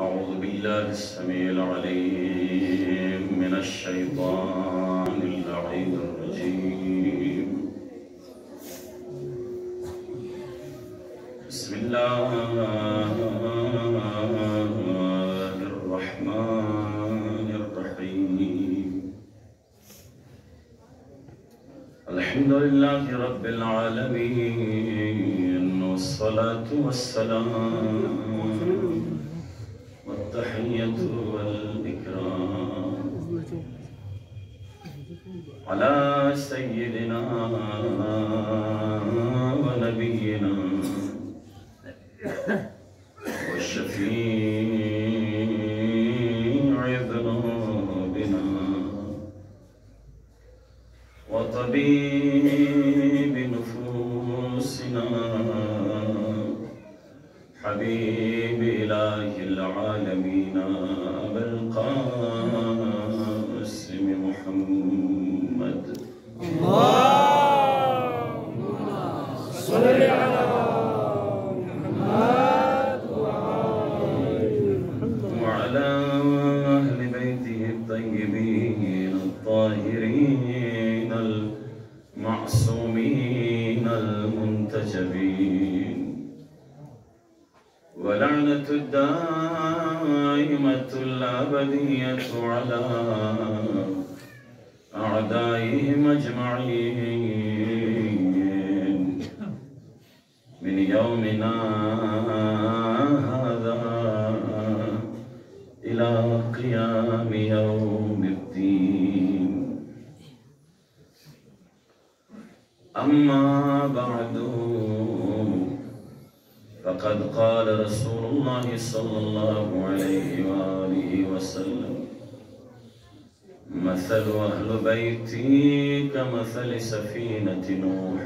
أعوذ بالله السميع العليم من الشيطان اللعين الرجيم. بسم الله الرحمن الرحيم. الحمد لله رب العالمين، والصلاة والسلام والتحية والإكرام على سيدنا ونبينا والشفيع ذنوبنا وطبيب نفوسنا حبيب إله العالمين أبا القاسم محمد. اللهم صل على محمد وعلى أهل بيته الطيبين الطاهرين المعصومين المنتجبين، ولعنة الدائمة الأبدية على أعدائهم أجمعين من يومنا هذا إلى قيام يوم الدين. أما بعد، فقد قال رسول الله صلى الله عليه وآله وسلم: مثل أهل بيتي كمثل سفينة نوح،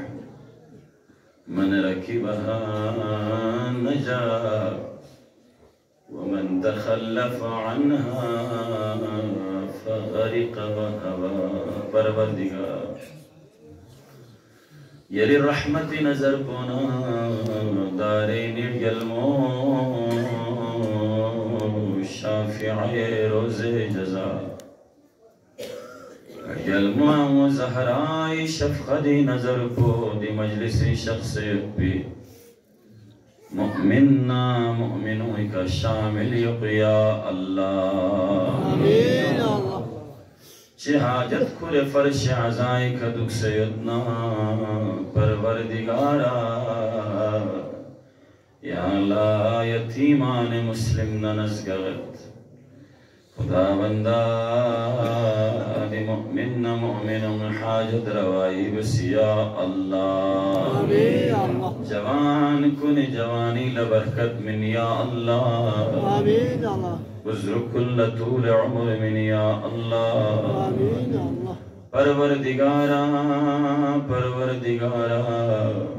من ركبها نجا ومن تخلف عنها فغرق وهوى. परवरदिगार यरी रहमती नजर कोना दारे निर्गलमो शाफिए रोज़े जज़ा यलमा व ज़हराई शफ़क़ती नजर को दी मजलिसी शख़्सियत भी मुमिन्ना मुमिनों का शामिल या अल्लाह। हाजत खुले फर्श अज़ाई का दुख सैदना परवरदिगारा या अल्लाह यतीमान मुस्लिम नज़गत खुदा बंदा दि मुमिन मुमिनों हाजत रवाई बस या अल्लाह। जवान कुन जवानी लबरकत मिन या अल्लाह। बुज़ुर्ग तूल उम्र मिन या अल्लाह। परवरदिगारा परवरदिगारा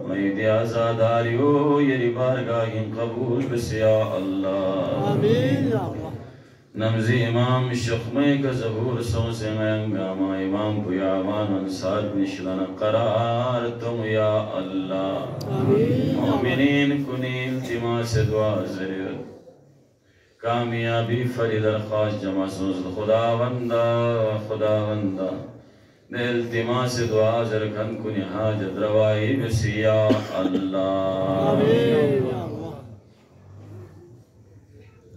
मैदे आज़ादारियो यरी बारगाही कबूल बस या अल्लाह। नमज़ी इमाम शुख्मे का ज़बूर सौ से अंगामा इमाम पुयामान अंसार निशलाना करार तुम या अल्लाह। मोमिनीन कुनी इल्तिमास दुआ ज़रियत कामयाबी फरीदर खास जमा सोज खुदावंदा खुदावंदा ने इल्तिमास दुआ ज़रकन कुनी हाजत रवाई बस या अल्लाह।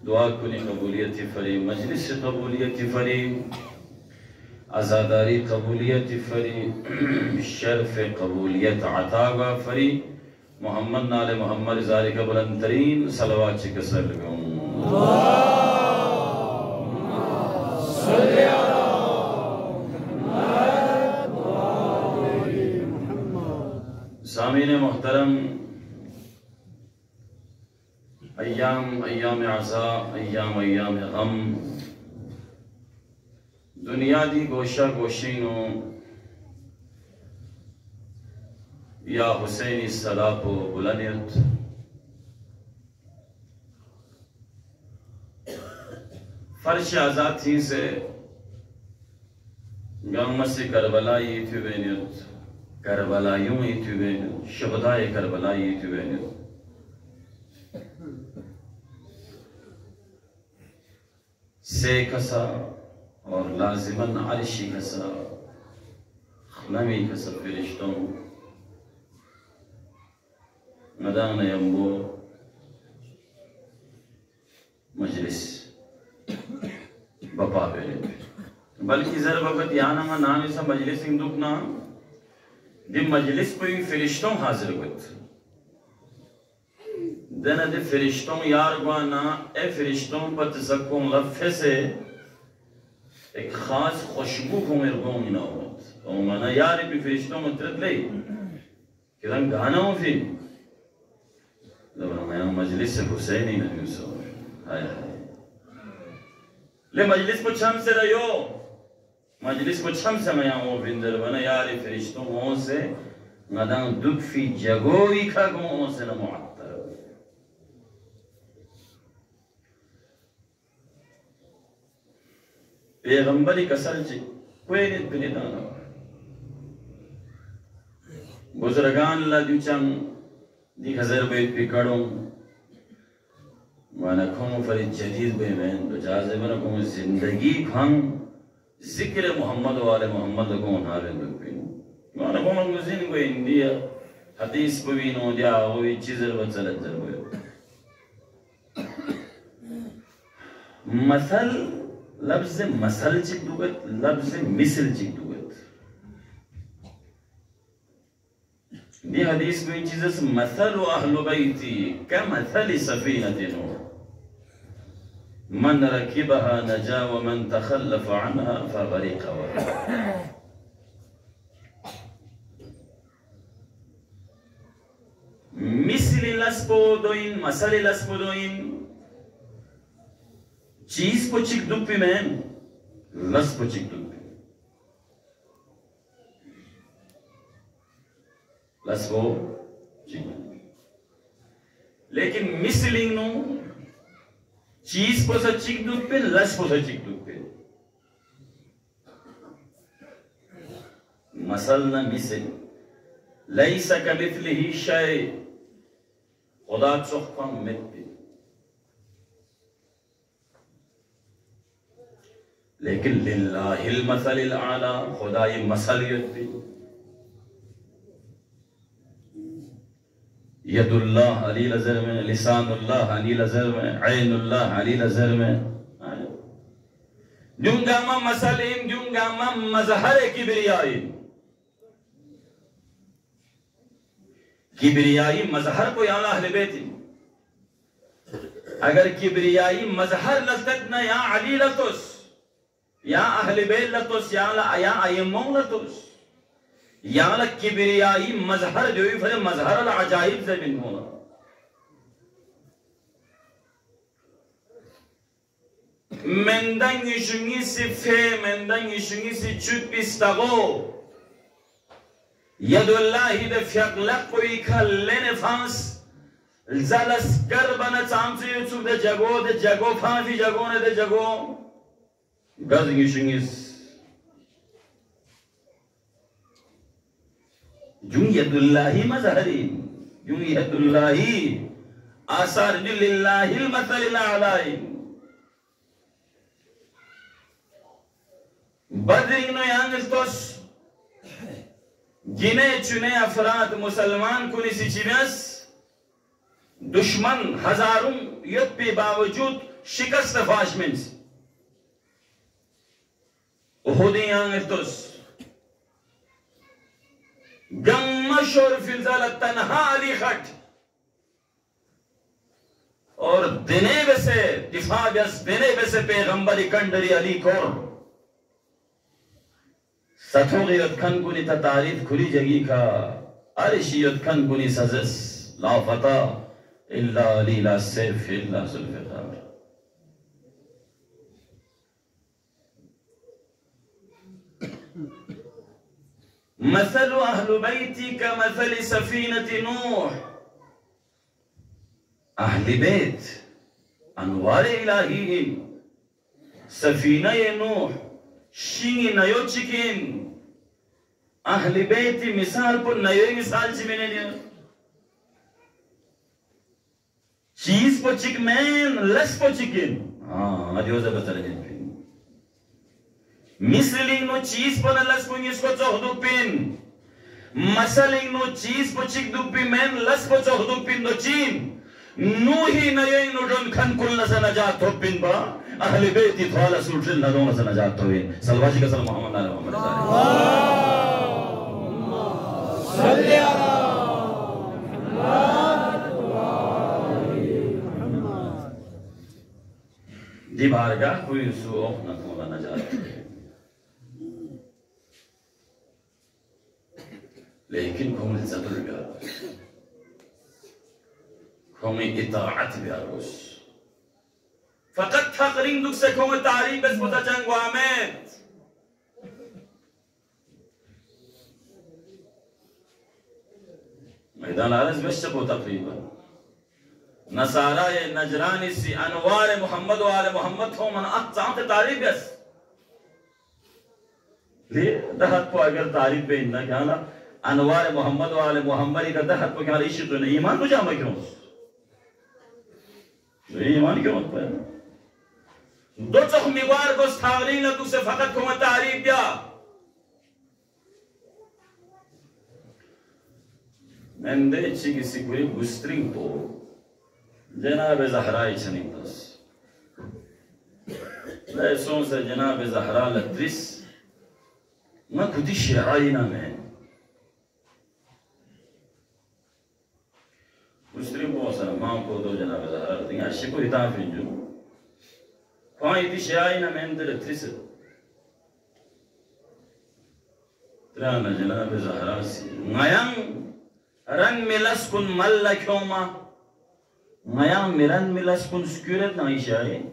दुआ कुनी कबूलियत फरी, मजलिस कबूलियत फरी, आज़ादारी कबूलियत फरी, शर्फ कबूलियत अता फरी। मोहम्मद नाले मोहम्मद ज़ारी का बुलंद तरीन सलवात कसर सामीन मोहतरम, अय्याम अय्याम अज़ा अय्याम अय्याम गम दुनिया दी गोशा गोशीनो या हुसैनी सलापो बुलनियत फर्श आज़ाद थी से गम से करबलाई थी बेनियत करबलायूं ही थी बेनियत शुहदाए करबलाई थी बेनियत से कसा और लाजिमन अर्शी कसा नमी कसा फरिश्तों मदान यम्बो मजलिस बपा बेरे बल्कि जर वक्त याना नाम ऐसा मजलिस इंदुक ना दि मजलिस कोई फरिश्तों हाजिर होत देना दे फरिश्तों यार गुआना ए फरिश्तों पर तज़क्कुर लफ़े से एक खास खुशबू को मेरे को मिला होत और मना यार भी फरिश्तों में तरत ले कि रंग गाना हो फिर जब मैं मजलिस से हुसैन ही नहीं सो हाय हाय ले मजलिस को छम से रहो मजलिस को छम से मैं आऊँ बिंदर बना यार फरिश्तों हो से नदां दुख फी जगोई का गो से न मुअत्तर पैगंबरी कसर ची कोई नहीं दुनिया दाना बुजुर्गान ला दुचंग दी हजार बैठ पिकड़ों वाना खों फरी जदीद बे में तो जाज़े बना खों जिंदगी खंग जिक्र मोहम्मद वाले मोहम्मद को नारे दुपिन वाना खों मंगुज़िन को इंडिया हदीस को भी नो दिया वो भी चीज़र बच्चल जर वो मसल लफ्ज़ मसल चिक दुगत लफ्ज़ मिसल चिक दुगत ये हदीस में चीज़ मसल अहल बैती का मसल सफीनतिन मन रकिबहा नजा व मन तखल्लफ अन्हा फगरिक मिसल लस्पोदोइन मसल लस्पोदोइन चीज को चिक दुप्पी में लस को चिक दुप्पी लस को चिक लेकिन मिसलिंग नो चीज को सा चिक दुप्पी लस को सा चिक दुप्पी मसल न मिसल लैसा कमिथलिही शै खुदा चौखम मित्ती लेकिन लिल्लाहिल मसलिल आला खुदा ये मसलियत भी यदुल्लाह अली लज़र में लिसानुल्लाह अली लज़र में ऐनुल्लाह अली लज़र में जुंगामा मसलिम जुंगामा मज़हर किब्रियाई किब्रियाई मज़हर को याला अहले बैत अगर किब्रियाई मज़हर लस्तक न या अली लतुस या अहले बैत लतुस या अय्यमों लतुस या किब्रियाई मज़हर जो ही फिर मज़हर अल अजाइब से बिन होना मेंदंग शुंगी से फे मेंदंग शुंगी से चुप पिस्तागो यदुल्लाही दे फ़यक़लक़ कोई खल्लेने फांस ज़लस कर बना चांसे यूसुफ दे जगो फांसी जगो ने दे जगो गज़ शुंगीस जुं यदुल्लाही मज़हरी जुं यदुल्लाही आसार लिल्लाहिल मसलिल आलाई बदरिंग नो यांगस्तोस गिने चुने अफराद मुसलमान को निसिचिनस दुश्मन हजारों युद्ध के बावजूद शिकस्त फाशमिन्स उहुदी यांगस्तोस गम्मशोर फिलजाल तन्हा अली खट और दिने वैसे दिफा बस दिने वैसे पैगंबरी कंडरी अली को सथोगे यत्खन कुनी तारीफ खुली जगी का अर्शी यत्खन कुनी सजस ला फता इल्ला अली ला सैफ इल्ला जुल्फ़िकार मसलु अहलु बैती का मसल सफीनति नूह अहली बैत अनवार इलाही सफीना नूह शिंगी नयो चिकिन अहली बैती मिसाल पर नयो मिसाल चिमेने दिया चीज पर चिकमैन लस पर चिकिन हाँ adios abatalin pin misling no cheese panalas pun isko chohduk pin masaling no cheese pochik duk pin men las po chohduk pin no chin nuhi nayin no don khan kulna sa najat thopin ba ahli baiti thala sulil na don sa najat thovin salwaji ka sal muhammad ala muhammad salli ala di bargah koई suoh na thala najat लेकिन कौन इज्जतुल बियार कौन इताअत बियार उस फकत तकरीम दुख से कौन तारीफ बस पता चंग वामेत मैदान आरज़ बस चपो तकरीबन नसारा ये नजरानी सी अनवार मोहम्मद वाले मोहम्मद हो मन अचांत तारीफ बस ले दहत को अगर तारीफ पे इन्ना क्या ना अनवार मोहम्मद वाले मोहम्मदी का दहत को क्या इश्क़ तो नहीं ईमान को जामा क्यों ईमान क्यों मत पाया दो चख मिवार को स्थावरी न तुझसे फकत को मत तारीफ दिया मैंने अच्छी किसी कोई गुस्त्रिंग तो जनाब ज़हरा इचनी बस लैसों से जनाब ज़हरा लत्रिस न खुदी शिराई ना मैं गुस्त्रिंग को सर माँ को दो जनाब ज़हरा लत्रिंग आशी को इताफ़ इंजू कहाँ इतनी शिराई ना मैं इंदर लत्रिस तराना जनाब ज़हरा सी ŋayang rang milas kun malla kyoma ŋayang miran milas kun skuret na ishaye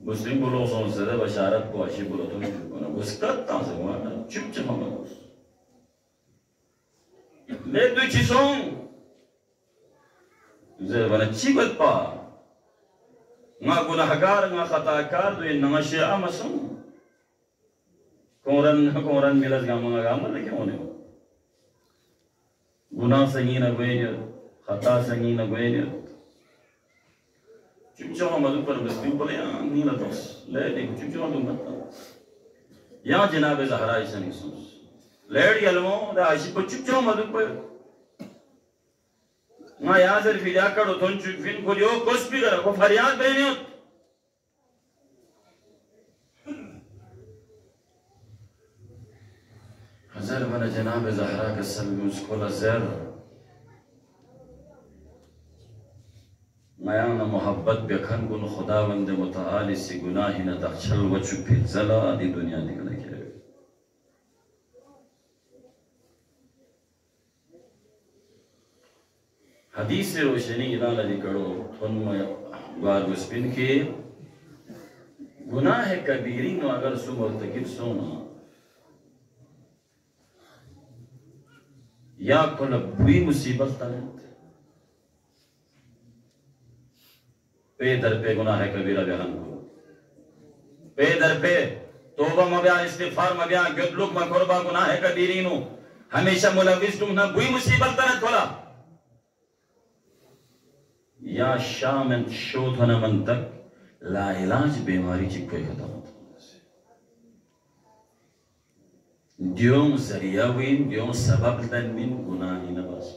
मुस्लिम बोलो सोन से दे बशारत को अच्छी बोलो तो नहीं चुप ना बस करता हूँ सब वाला चुप चुप हम लोग ले दो चीज़ों ज़े वाला चीज़ पा ना गुनाहगार ना खताकार तो ये नमाज़े आमसों कोरन मिलस गामंगा गामर लेकिन होने हो गुनाह संगीन अगुएनियर खता संगीन अगुएनियर चुपचाप मधु पर बस्ती बोले यार नहीं ना दोस्त ले देखो चुपचाप तुम मत यहाँ जनाब ज़हरा ऐसा नहीं सोच लेड यलमो दा आशी को चुपचाप मधु पर ना यहाँ से फिर क्या करो तुम चुप फिर को जो कुछ भी करो को फरियाद बहने हो हज़र मन जनाब ज़हरा के सल्लम उसको लज़र मयाना मोहब्बत बेखन गुन खुदा वंदे मुताली सी गुनाही न दक्षल वचुपे ज़ला दी दुनिया निकले के हदीस से रोशनी इधर लगी करो थोन में बार गुस्पिन के गुनाह कबीरी नो अगर सुमर्तकिब सोना या कोल बुरी मुसीबत तलत पे दर पे गुनाह कबीरा बयान को पे दर पे तौबा मबिया इस्तिगफार मबिया गदलुक मकुरबा गुनाह कबीरी नो हमेशा मुलविस तुम ना बुरी मुसीबत तलत होला या शाम शोध होना मन तक ला इलाज बीमारी चिपके खत्म होता दियों जरिया विन दियों सबब तन मिन गुनाह ही न बस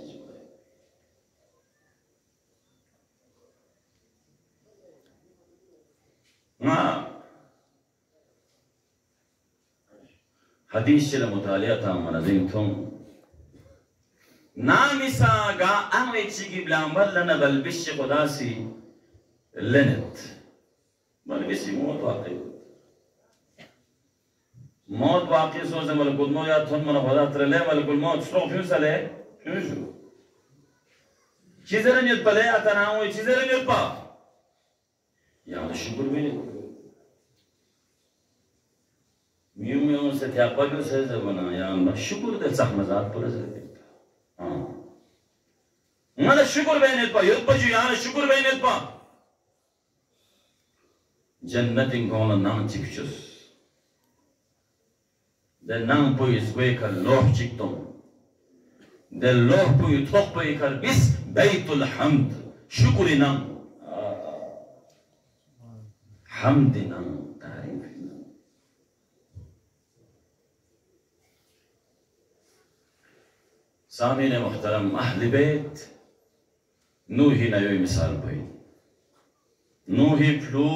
ना हदीस चला मुतालिया था मनाजिम तुम नामिसा गा अमरे चिगी ब्लांबर लना बल्बिश खुदासी लनत बल्बिशी मौत वाक़ई सोचे मलकुल मौत या थोन मना खुदा तरले मलकुल मौत स्ट्रोक क्यों सले क्यों शुरू चीज़ें नहीं पले आता ना वो चीज़ें नहीं पा यार शुक्र भी नहीं म्यूं से क्या पढ़ो से ज़माना यार शुक्र दे साख मज़ाक पर से हाँ मना शुक्र भी नहीं पा युद्ध पजू यार शुक्र भी नहीं पा जन्नत इंगोला नाम चिक्चुस de nam pui squeakal loh chiktom de loh pui thok pui kal bis Betul हम्द शुक्र नाम हमद नाम तारीफ नाम। सामीन मुहतरम अहल बैत नूही ना यो मिसाल भाई नूही फ्लू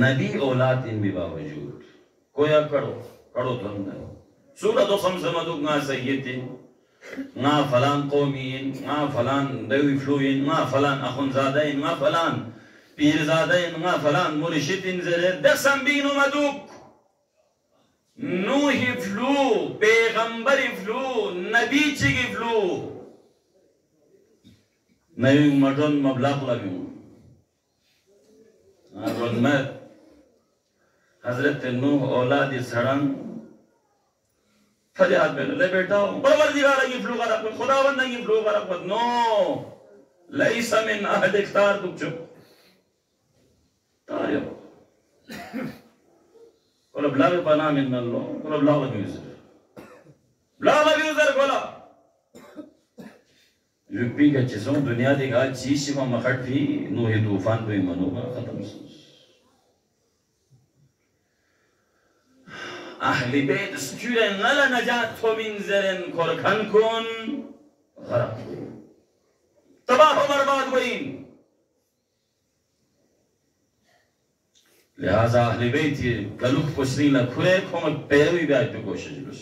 नबी औलाद इन भी बावजूद कोया करो करो तो हम सूरत खमसमदु ना सय्यतिन ना फलान कौमीन ना फलान दवी फ्लूइन ना फलान अखुनजादाइन ना फलान पीरजादाइन ना फलान मुर्शिदिन जरे दसम बीनु मदुक नूही फ्लू पैगंबर फ्लू नबी चिगी फ्लू नई मटन मबलग लगी मत हजरत नूह औलाद सड़न फरियाद में ले बेटा परवरदिगार की फ्लू कर खुदावंद की फ्लू कर नो लैसा मिन अहद इख्तार दुख चुप तारियो और ब्लाग पना मिन लो और ब्लाग यूजर बोला यूपी का चीजों दुनिया दिखा चीज को मखट भी नूह तूफान पे मनोगा खत्म अहली बैत स्क्यूरन नला नजात तो मिन जरन कोरखन कोन गरक तबाह हो बर्बाद हुईन। लिहाजा अहली बैत ये गलुक पुसरीला खुरे को मैं पैरवी भी आज पे कोशिश बस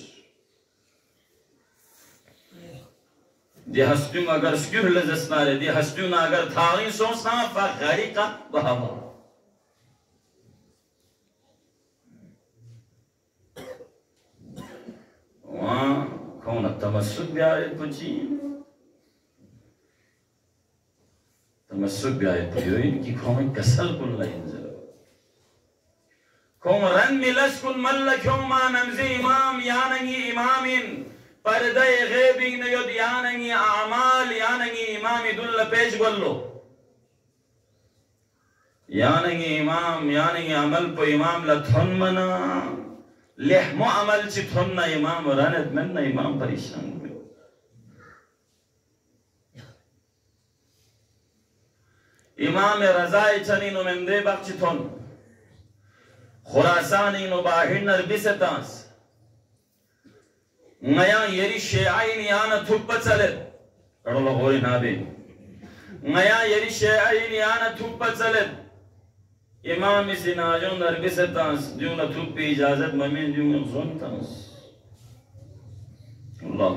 दे हस्त्यूं अगर स्क्यूर लजस्ना रे दे हस्त्यूं अगर थारी सोचना फगारी का बहावा वहाँ कौन तमस्सुक भी आए पुची तमस्सुक भी आए पुची इनकी कौन कसल कुल लाइन जरा कौन रन मिलस कुल मल्ल क्यों मान नमज़े इमाम यानंगी इमामिन पर्दे ग़ैबिंग नयोद यानंगी आमाल यानंगी इमामी दुल्ला पेश बोलो यानंगी इमाम यानंगी अमल पो इमाम लथन मना लेहमो अमल चिथुन ना इमाम रानत मन ना इमाम परेशान हुए इमाम रज़ाए चनी नो मंदे बाग चिथुन खुरासानी नो बाहिर नरबिसतांस नया येरी शेआइन याना थुप्पा चले करो लोगों ना भी नया येरी शेआइन याना थुप्पा चले इमाम इसी नाजों नरबिसतांस जो न थुप्पी इजाजत ममीन जो न ज़ुनतांस अल्लाह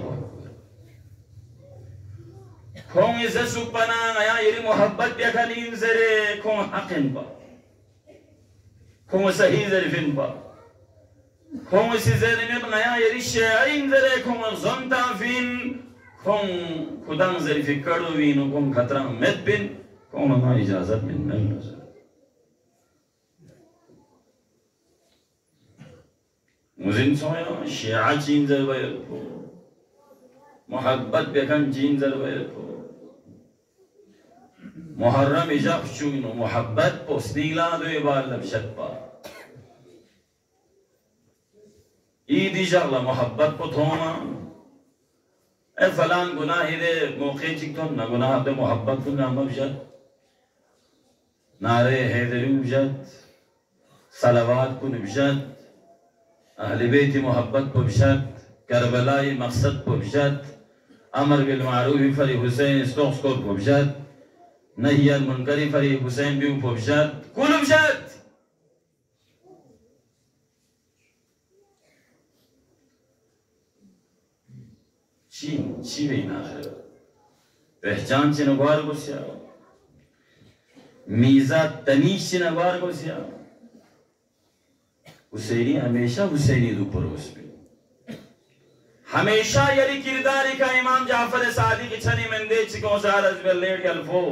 कौन इसे सुपना नया येरी मोहब्बत देखनीं जरे कौन हक़िन पा कौन सही ज़रिफ़िन पा कौन इसी ज़रे में नया येरी शेआइन जरे कौन ज़ुनताफिन कौन खुदां ज़रिफ़ी कड़वीन कौन खतरा में बिन कौन ना इजाजत में नज़र मुझिन सोया शिया चीन जरवाये तो मोहब्बत बेकन चीन जरवाये तो मुहर्रम इजाफ चुनो मोहब्बत पोस्नीला दो ये बार लब्शत पा ईद इजाला मोहब्बत को थोमा ए फलान गुनाह इधे मौके चिक्तों न गुनाह दे मोहब्बत को नाम बजत नारे हैदरी बजत सलावात को निबजत अहले बैत मोहब्बत पबिशत करबलाई मकसद पबिशत अमर बिल मारूफ फरी हुसैन स्टॉक्स को पबिशत नहियन मुनकरी फरी हुसैन भी पबिशत कुल पबिशत ची बेना है पहचान से नवार को सिया मीज़ा तनीश से नवार को सिया हुसैनी हमेशा हुसैनी दुपरोस पे हमेशा यरी किरदारी का इमाम जाफर सादिक छनी मंदे चिको सारज में लेट अल्फो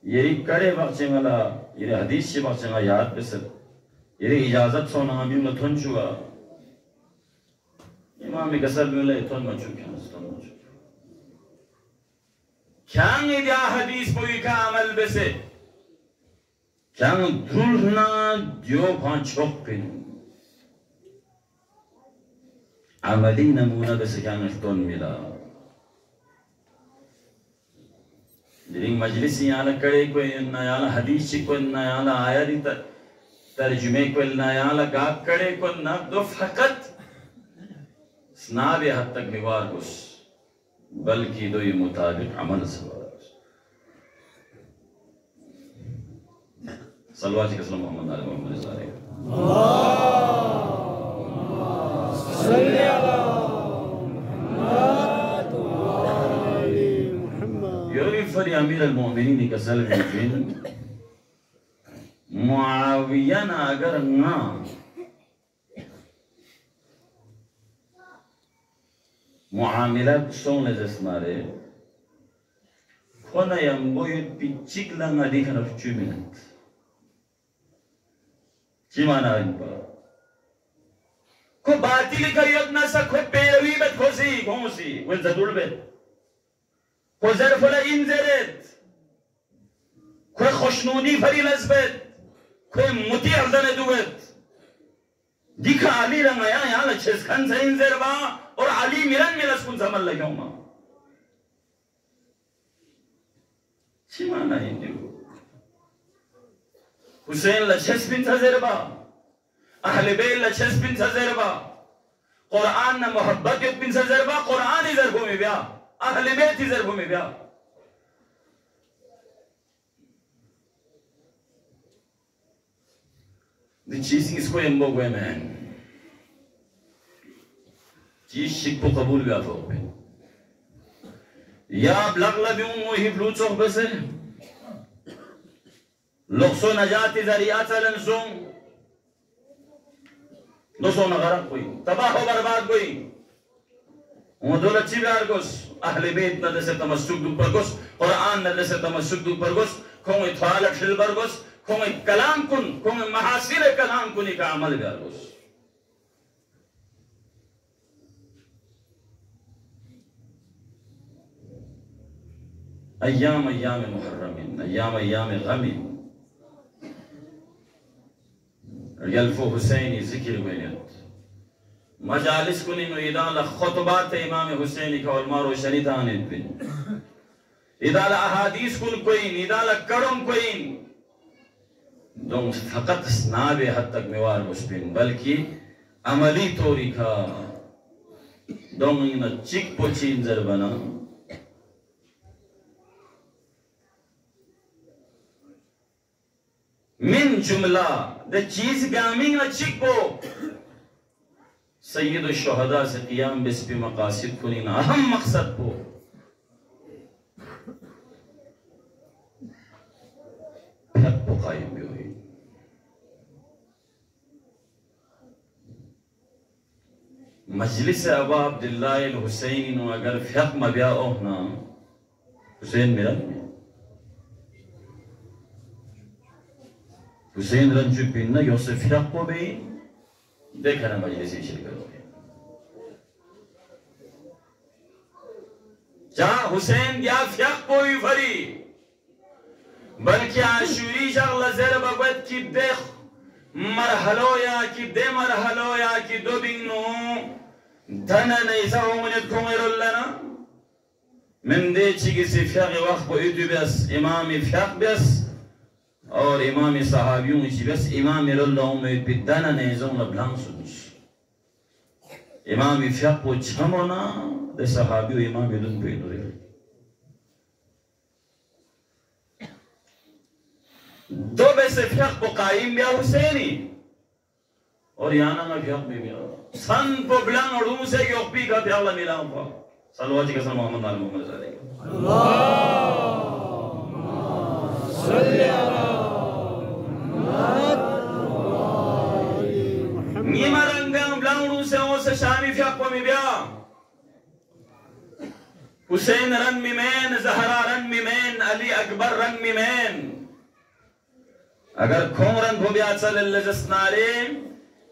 यरी करे बख्शे वाला यरी हदीस से बख्शे वाला याद पे सब यरी इजाजत सो नाम भी लथन चुआ इमाम कसर में ले थन मचु क्या निद्या हदीस कोई का अमल बेसे क्या दुल्हना जो पांचों पिन अमली नमूना बेसे क्या नष्टों मिला जिरिंग मजलिसी याला कड़े कोई ना याला हदीस को ना याला आयरी तर्जुमे को ना याला गाक कड़े को ना दो फकत स्नाबे हद तक निवार कुछ बल्कि दो ये मुताबिक अमल सवार सल्लल्लाहु अलैहि वसल्लम मोहम्मद आले मोहम्मद सारे सल्ली अला मुहम्मद يرفع أمير المؤمنين كسلم الدين معاوية अगर ना muamilat sono esmare kona yamboy pichik lang adi kana 2 minutes chimana imba ko batili kariyat na sa ko pewi bet khosi ko zadul bet ko zarfala inzeret ko khoshnuni fari lazbet ko muti ardane duet dikha ali rang aya ya la cheskan sa inzerba और Ali Mirren में रसूल समझ लगे हो माँ चिमाना हिंदू हुसैन लच्छस बिन तज़रबा अहले बैत लच्छस बिन तज़रबा कुरान न मोहब्बत बिन तज़रबा कुरान इधर भूमि ब्या अहले बैत इधर भूमि ब्या दी चीज़ इसको एम्बो गए मैं चीज शिक्को कबूल भी आता हो या लगला भी हूँ वही फ्लूचों पे से लोगों नजाती ज़रिया चलन सों दोस्तों नगरा कोई तबाह हो बर्बाद कोई वो दो लच्छी प्यार कोस अहले बैत नदे से तमस्सुक दु पर कोस कुरान नदे से तमस्सुक दु पर कोस खोए थालक शिल पर कोस खोए कलाम कुन खोए महासिर कलाम कुनी का अमल प्यार कोस अय्याम अय्याम मुहर्रमिन अय्याम अय्याम गमिन यल्फो हुसैनी जिक्र बेनियत मजालिस कुनी नो इदाला खुतबात इमाम हुसैनी का उलमारो शरीतान बिन इदाला अहादीस कुन कोई इदाला करम कोई दों फकत स्नाबे हद तक मिवार मुस्बिन बल्कि अमली तोरी का दों इन चिक पोचीन जरबना min jumla the cheese gaming a chico Syed शुहदा से क़ियाम बिस्पि मक़ासिद कुनी ना अहम मक़सद को हक को कायम भी हुई मजलिस अबा अब्दुल्लाह अल-हुसैनी नो अगर फ़िक़ मबिया ओहना हुसैन मेरा हुसैन रंजू पिन्ना योसेफ फ़िक़ को भी देखा ना मजलिस शिरकत जहाँ हुसैन या फ़िक़ कोई फरी बल्कि आशूरी शगल ज़र बगवत की देख मरहलो या की दे मरहलो या की दो बिन्नो धन नहीं साहो मुझे कुमेरुल्लाना من دي چیگی سی فیق وقت با ایدو بس امام فیق بس और इमाम सहाबियों की बस इमाम रल्लाहु में बिदाना नेज़ों लबलां सुनिश इमाम फ़िक़ को छमोना दे सहाबियों इमाम इदुन पे नूरे दो वैसे फ़िक़ को कायम बिया हुसैनी और याना में फ़िक़ में बिया सन को बिलां उड़ूं से योपी का प्याला मिलाऊं पा सल्लल्लाहु अलैहि वसल्लम मोहम्मद आले मोहम्मद सल्लल्लाहु अलैहि Nimarangam blangu se o se shami fiaqo mi bia Hussein ran mi men Zahra ran mi men Ali Akbar ran mi men agar khon ran bho bia chal jisnare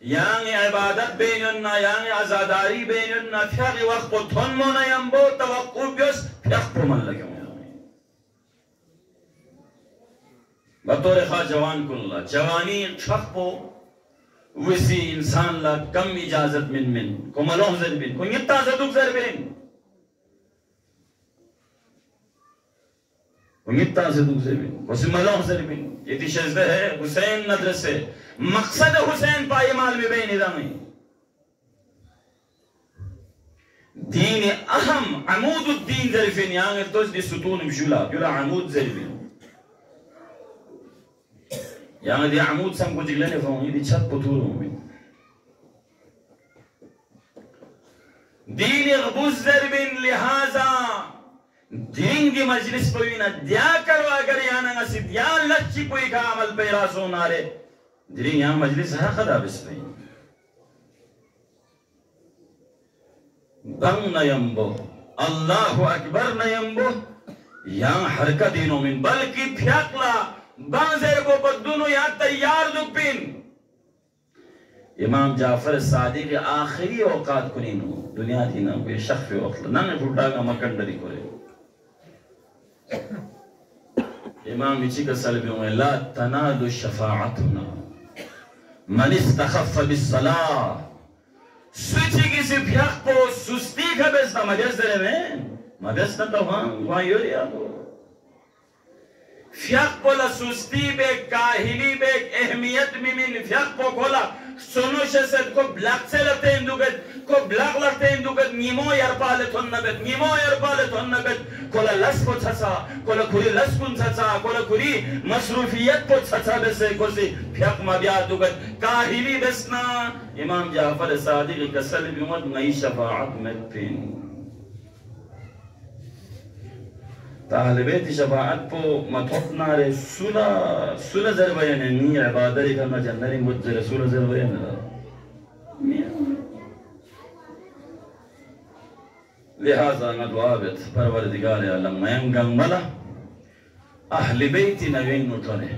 yang ibadat bainunna yang azadari bainunna fiaqi waqt thon mona yambo tawaqquf bis fiaqo man lagam बतौर खा जवान कुल्ला जवानी छप्पो वसी इंसान ला कम इजाजत मिन को मलोह ज़रबिन को इतना ज़दुक ज़रबिन उम्मीदता से दूसरे भी वसीमलों से भी ये तिशज़्ज़े है हुसैन नदरसे मकसद हुसैन पाए माल में बे निज़ामी दीन अहम अमूदुद्दीन ज़रीफ़िन यांगे तोस दी सुतून मशूला जुला अमूद ज़रीफ़िन यांगे दी अमूद सम को जिगलेने फ़ोंगी दी छत पुतूरों में दीन गबूज़ ज़रीफ़िन लिहाजा दीन की मजलिस कोई ना दिया करो अगर यहाँ ना सिद्धिया लच्ची कोई का अमल पे रासों नारे दीन यहाँ मजलिस है खदा बिस्मिल्लाह बंग नयम्बो अल्लाहु अकबर नयम्बो यहाँ हरकत दिनों में बल्कि फ्याकला बांज़ेर को बद्दुनो यहाँ तैयार दुपिन इमाम जाफर सादिक आखिरी औकात को नहीं नो दुनिया थी ना कोई शख्स वक्त ना ने फुटा का मकंडरी करे इमाम इसी का सलबियों में ला तनालु शफाअतुना मन इस्तखफ़ बिस्सलाह सुची किसी भ्याक को सुस्ती का बेस्ता मगज़ दे में मगज़ न तो वहाँ योरिया को भ्याक को ला सुस्ती बे काहिली बे अहमियत मिमिन भ्याक को कोला सोनो शेसेट को ब्लैक से लते इंदुगत को ब्लैक लते इंदुगत नीमो यार पाले थोन नबत कोला लस को छसा कोला खुरी लस कुन छसा कोला खुरी मसरूफियत को छसा बेसे कोसी भ्याक मबिया दुगत काहिली बेसना इमाम जाफर सादिक कसल बिमत नई शफाअत में पिन तालिबेत शफाअत पो मतोपना रे सुला ज़रबयन नी इबादत करना जन्नरी मुझे सुला ज़रबयन लिहाजा न दुआबत परवरदिगार आलम मयंगंग मला अहले बैती नवीन उठने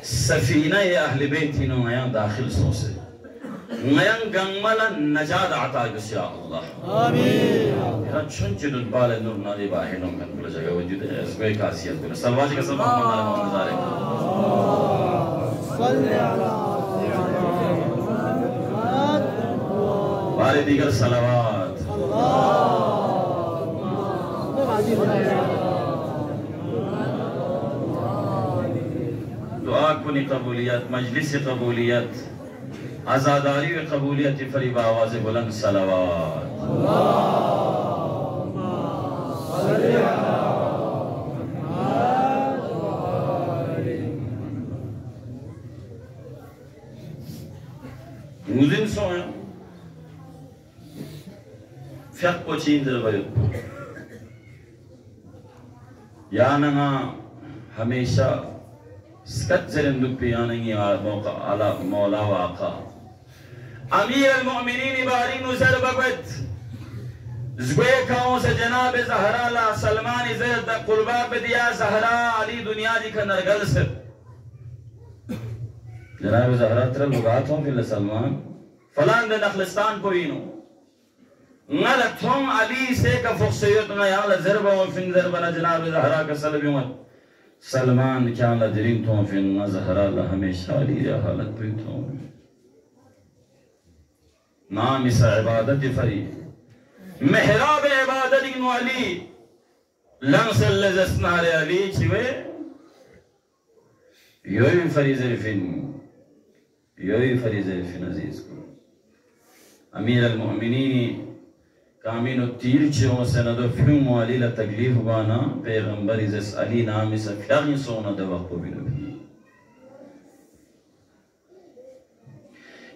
सफीना ये अहले बैती नो नया दाखिल सोसे मयंगंग मला नजाद आता गुस्सा अल्लाह आमीन यार चुंचुद बाले नूर नादी बाहिनों का कुल जगह वजूद है इसमें खासियत है सलवाज का सब मोहम्मद नज़ारे सल्ले अला बारे दीगर सलावात दुआ कुनी कबूलियत मजलिस कबूलियत आज़ादारी व कबूलियत फरीब आवाज़ बुलंद सलावात मुझे सोया फ़िक़्ह को चीन ज़रूरत याना हमेशा स्कत ज़रिंदुक पे यानी मौका आला मौला वाक़ा अमीर अल-मोमिनीन इबारी नुज़र बगत ज़्वे काओं से जनाब ज़हरा ला सलमान इज़्ज़त क़ुर्बा पे दिया ज़हरा अली दुनिया जी का नरगल से जनाब ज़हरा तरह लुगात हों फिर सलमान फलान दे नखलिस्तान को इनो नल थों अली से का फ़ुक्सियत न याल ज़रबा व फिन ज़रबा जनाब ज़हरा का सलबियत सलमान क्या ला दिरिंग थों फिन न ज़हरा ला हमेशा अली रा हालत पे थों नाम इस इबादत फरी मेहराब इबादत इन अली लंसल लजस्नारे अली चिवे योई फरीज़े फिन अजीज को अमीर अल-मोमिनीन कामिनो तीर चों से न दो फ्यूम अली ला तकलीफ बाना पैगंबर इज़ अली नाम इस फ्यागी सोना दवा को भी नबी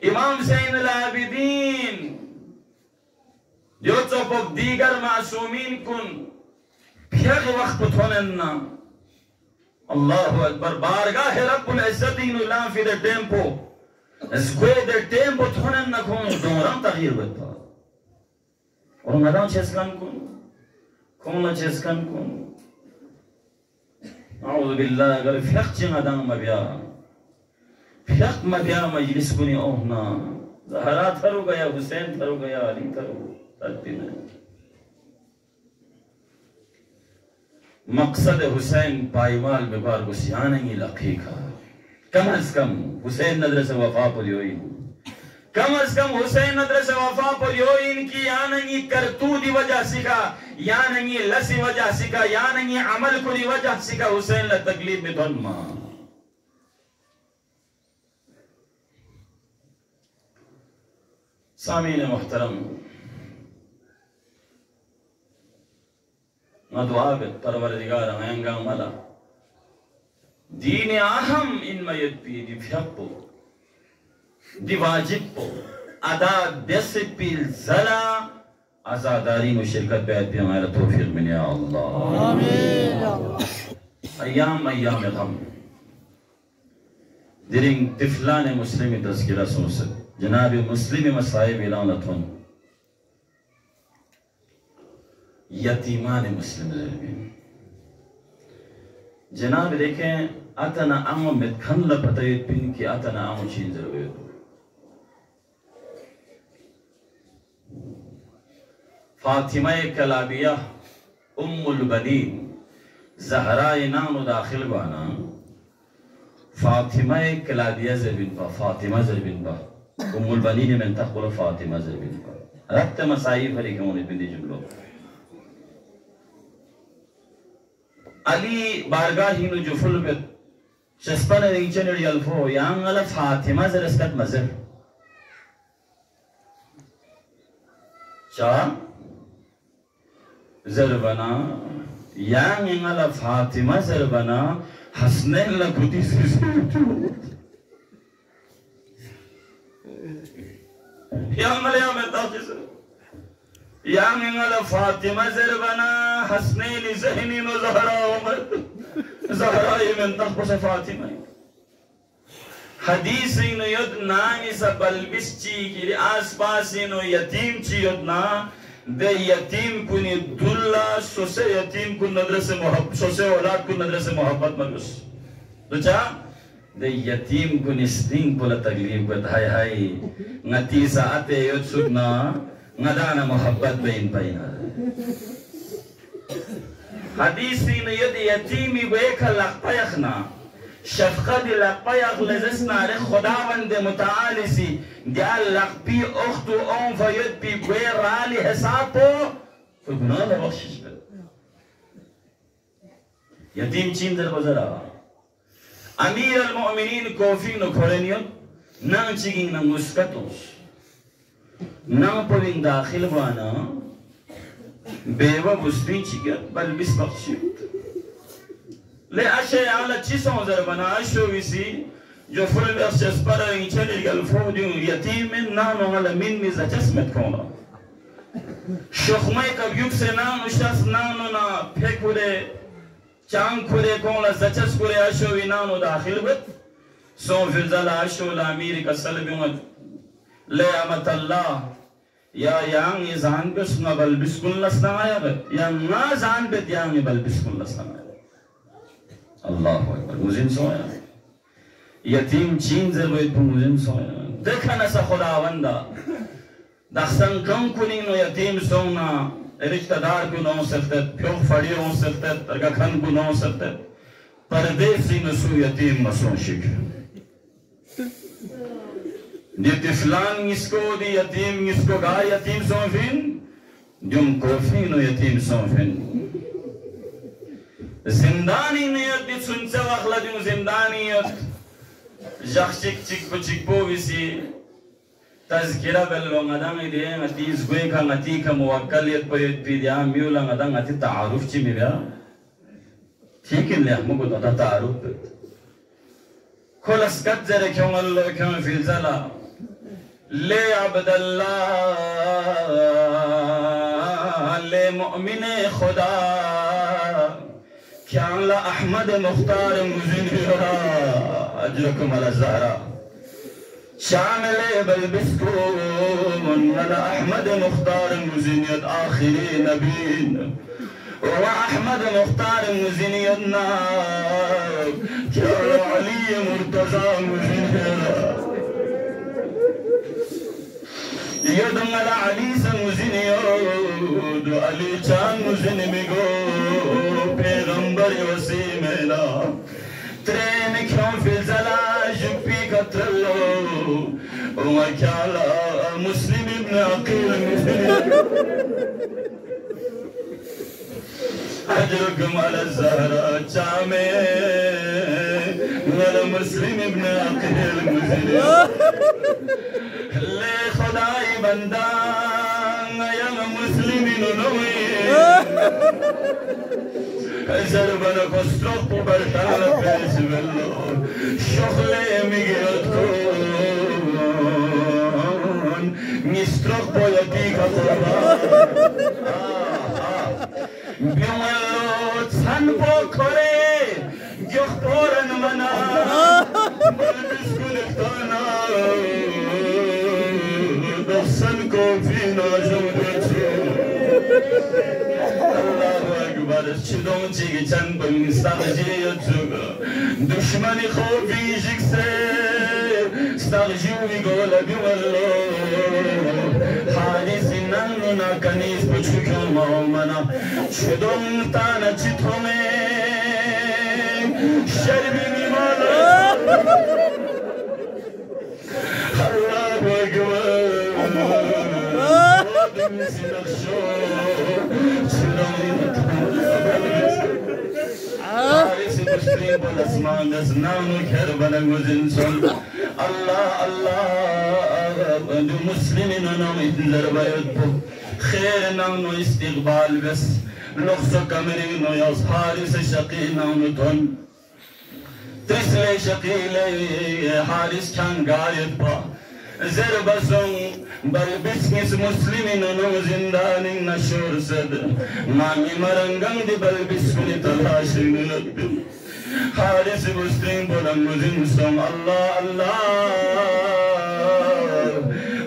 इमाम ज़ैन अल-आबिदीन जो चौपक दीगर मासूमीन कुन फ्याग वक्त थोनन्ना अल्लाहु अकबर बारगाह रब्बुल इज़्ज़त इनुला फी द टेम्पो स्क्वायर द टेम्पो थोनन्ना कौन दोरां तगीर बता और मदान चेस्कन कौन चेस्कन कौन आऊज़ु बिल्लाह अगर फ्याग चिंगादां मबिया फ्याग मबिया मजलिस कुनी ओहना ज़हरा थरो गया हुसैन थरो गया अली थरो तत्ती नहीं मकसद हुसैन पाईवाल बेबार गुस्यान ही लखीका कम अज कम हुसैन नजर से वफा पर योइन कम अज कम हुसैन नजर से वफा पर योइन की आनंगी करतू दी वजह सिखा या नहीं लसी वजह सिका या नहीं अमल कुरी वजह सिका हुसैन ला तकलीफ में धनमा सामीन मुहतरम मदवागत परवरदिगार आयंगा मला दीन अहम इनमयत पी दिव्यापो दिवाजिबो अदा बेसिपिल जला आजादारी में शिरकत बैत भी हमारा तौफीक मिले अल्लाह आमीन अय्याम अय्याम गम दिरिंग तिफलान मुस्लिम तज़किरा सुनसत जनाब मुस्लिम मसाइब इलानतुन यतीमान मुस्लिम ज़रबीन जनाब देखें अतना आमो में खन लपतायत पिन की अतना आमो चीन ज़रूरत फातिमा कलाबिया उम्मुल बनीन ज़हरा नाम दाखिल बाना फातिमा कलाबिया ज़रबिन बा फातिमा ज़रबिन बा उम्मुल बनीन में तक़बल फातिमा ज़रबिन बा रब्त मसाइब हरी क्यों नहीं बिंदी जुमलो अली बारगाह ही नु जुफुल में शस्पन रिंचन यल्फो यांग अला फातिमा ज़रस्कत मज़र चा ज़रबना यांग इंगला फातिमा ज़रबना हसनैन ला कुती यांग मले में ताक़िस यांग इंगला फातिमा ज़रबना हसनैन ज़हनी नो ज़हरा उमर ज़हरा ये में ताक़िस फातिमा हदीस नो यद नामी सबल बिस्ची की आस पास नो यतीम ची यद ना दे यतीम कुनी दुल्ला सोसे यतीम कुन नजर से मोहब्बत सोसे औलाद कुन नजर से मोहब्बत मनुस तो क्या दे यतीम कुनी स्टिंग पोला तकलीफ को हाय हाय ngati saate yot sugna ngadana mohabbat bain baina hadisi ne yadi yatimi weka laqaykhna शफ़क़त लक़यक़ लज़स्ना रे खुदावंद मुतालिसी दियाल लक़बी उख्तु ओं फ़यद बी बेराली हिसाबो तो गुनाह न बख्शिश कर यतीम चीन दर बज़रा अमीर अल-मुअमिनीन कोफ़ी न खोलेनियो न चिगिंग न मुस्कतोस न पविंग दाखिल वाना बेवा बुस्ती चिगत बल बिस बख्शित ले अशे आला चीज़ों ज़रबना अशो विसी जो फुल वर्षस पर इंचली गल्फोडियों यतीम में नानो वाला मिन में ज़चस्मत कोना शुख्मे का युग से नानो शस नानो ना फेकुरे चांग कुरे कोना ज़चस कुरे अशो विनानो दाखिल बत सो फिज़ला अशो लामीर का सलबियों ले अमत अल्लाह या यांग ये जान पे सुना बल बिस्कुल लस्नाया बत या ना जान पे यांग ये बल बिस्कुल लस्नाया अल्लाह अकबर मुझिन सोया यतीम चीन ज़रूरत पर मुझिन सोया देखा न सा खुदावंदा दख्सन कम कुनी नो यतीम सोना रिश्तेदार को नौ सकते प्यों फड़ी हो सकते तरगखन को नौ सकते परदेसी नसु यतीम मसों शिक दितिफलान इसको दी यतीम इसको गा यतीम सोफिन जुम कोफी नो यतीम सोफिन जिंदानियत दी सुनसे वखला दी जिंदानियत जख्शिक चिक बचिक बोविसी तज़किरा बेलो ngадang ide ngati zgue ka ngati ka muwakkaliyat payet pidia miula ngадang ngati ta'aruf chi mira ठीक है ले हम को तो ta'aruf खोलस कट जरे क्यों अल्लाह क्यों फिज़ला ले अब्दुल्लाह ले मुअमिने खुदा क्या ला अहमद मुख्तार मुज़िनिया अजरकुम अला ज़हरा शामिल बल बिस्कुन अला अहमद मुख्तार मुज़िनियत आखिरी नबीन व अहमद मुख्तार मुज़िनियत ना क्या अली मुर्तज़ा मुज़िनिया ये दंगला अली से मुज़िनिया दो अली चांग मुज़िनिमिगो पैगंबर वसीमेना ट्रेन क्यों फिज़ला जुप्पी कत्रलो वक्याला मुस्लिम इब्न अकील أجركم على الزهراء جامع ولا مسلم ابن عقيل المزيد لي خداي بندان يا مسلمين نوي زربنا كستروب برتالا فيس بلو شغلي ميجرتكون ميستروب بوليتيكا طبعا بيوملو تسانبو كوري جوخبورن منا بلبسكون اختانا دخسنكم فينا جمدتو الله أكبر شدون تيجي تنبن استغجي يتوغا دشمني خوفي جيكسي استغجي ويقول بيوملو حارسي نانونا كنيس بچوكو مومنا شدون تانا چيتومي شربي ميمانا الله أكبر سنخشو شدوني حارسي بشترين بالاسمان دسنانو كربنا غزنسون الله الله دو مسلمين نام إدلر بايدبو خير نام استقبال بس لغسو كمرين ياس حارس شقي نام تون تسلي شقي لي حارس كان قايد با زربسون بل بسمس مسلمين نام زندان نشور سد مامي مرنگان دي بل بسمني تلاشين لدن حارس بستين بلن مزنسون الله الله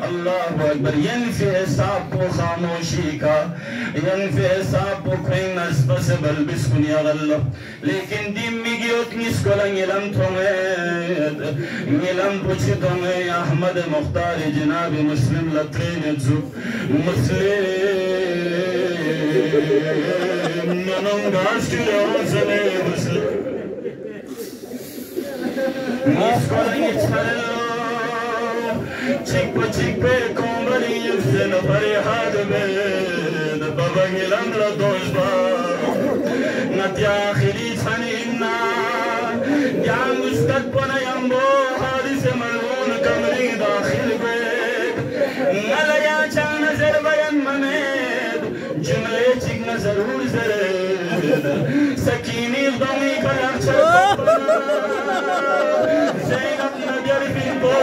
الله أكبر ينفي حسابو خاموشي کا ينفي حسابو کوئی نسبس بل بسكن يغلو لیکن دیم میگیوت نسکولن يلم تومید يلم پوچی تومید احمد مختار جناب مسلم لطرین جو مسلم ننم گاشتی روزنه مسلم نسکولن يتفلو Chick pe combari yufsena farihad med babangilan la dozba natya khili thanina yang ustak pana yambo hadis malun kamri dakhil bek nala ya chan nazar bayan mamed jumle chik nazarur zare sakini dami kalam chal zainab nagar bin bo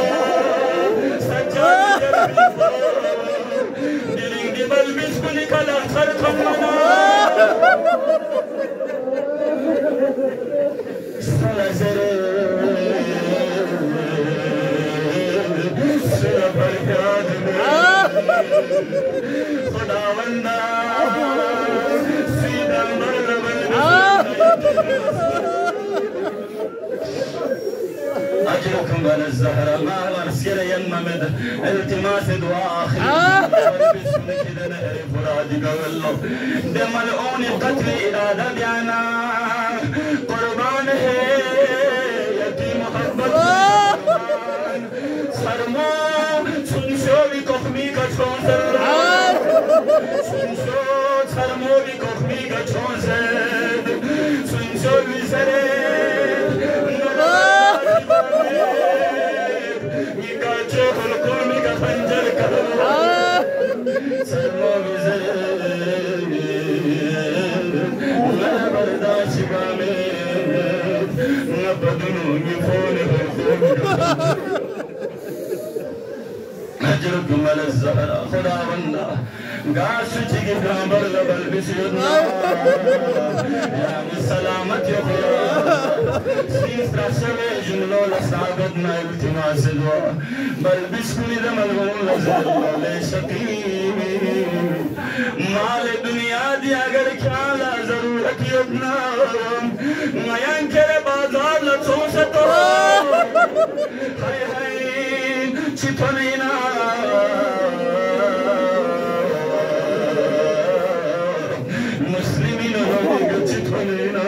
diling di balbis kuni kalah kharkham mana salazere sura faryad khudawanda sidan barlabal أجركم على الزهرة ما مرسل ينمد التماس دعاء آخر بسمك إذا نعرف فرادك والله دم الأون قتل إرادة بيانا قربان ہے يتيم محبت سرما سنشو بھی کخمی کا چھون سر سنشو سرمو بھی کخمی کا چھون سر سنشو بھی سرے خنجر کرو سرمو بزر میں برداشت میں بدنوں کی فون أجركم على الزهرة خدا بندا قاسو تيجي برامبر لبل بسيرنا يا مسلامت يا خدا سيس رسمي جملو لسعادتنا التماس دعا بل بسكني دمل ولزل لشقيم مال دنیا دی اگر کیا ضرورت یدنا میان کرے بازار لچوں سے تو ہائے ہائے چپنینا مسلمین ہوگا چپنینا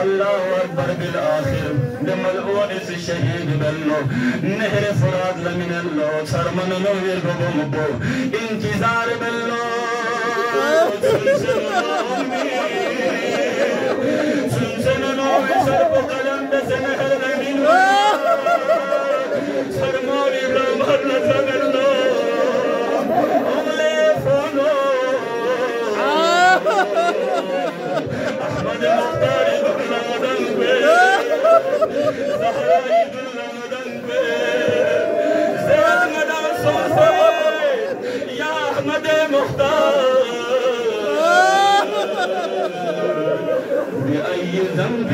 اللہ اکبر بالآخر ملعونس شهيد بلو نهر فراد لمن الله سرمن نوير ببو انتظار بلو بأي ذنب